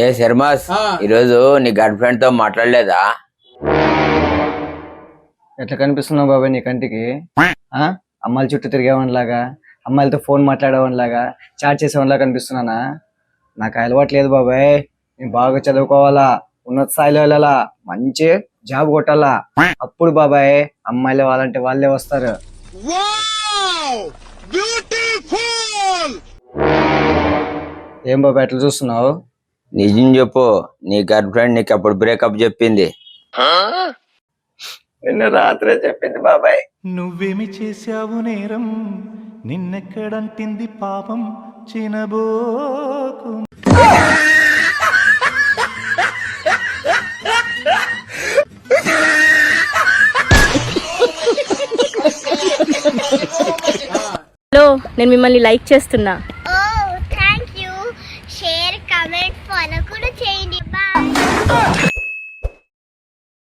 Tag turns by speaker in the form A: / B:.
A: ఏ శర్మాస్, ఈరోజు నీ girl friend తో మాట్లాడలేదా?
B: ఎట్లా కనిపిస్తున్నావు బాబాయ్ నీ కంటికి? అమ్మాయిల చుట్టూ తిరిగేవాడిలాగా, అమ్మాయిలతో ఫోన్ మాట్లాడేవాడిలాగా, చాట్ చేసేవాడిలా కనిపిస్తున్నానా? నాకు అలవాటు లేదు బాబాయ్. నేను బాగా చదువుకోవాలా, ఉన్నత స్థాయిలో వెళ్ళాలా, మంచి జాబ్ కొట్టాలా. అప్పుడు బాబాయ్ అమ్మాయిలు వాళ్ళంటే వాళ్ళే వస్తారు. ఏం బాబాయ్ ఎట్లా చూస్తున్నావు?
A: నిజం చెప్పు, నీ గర్ల్ ఫ్రెండ్ నీకు అప్పుడు బ్రేకప్ చెప్పింది?
B: నిన్న రాత్రే చెప్పింది బాబాయ్.
C: నువ్వేమి చేశావు నేరం, నిన్నెక్కడంటింది పాపం చినబోకు.
D: హలో, నేను మిమ్మల్ని లైక్ చేస్తున్నా.
E: Oh, thank you. Share, comment, follow.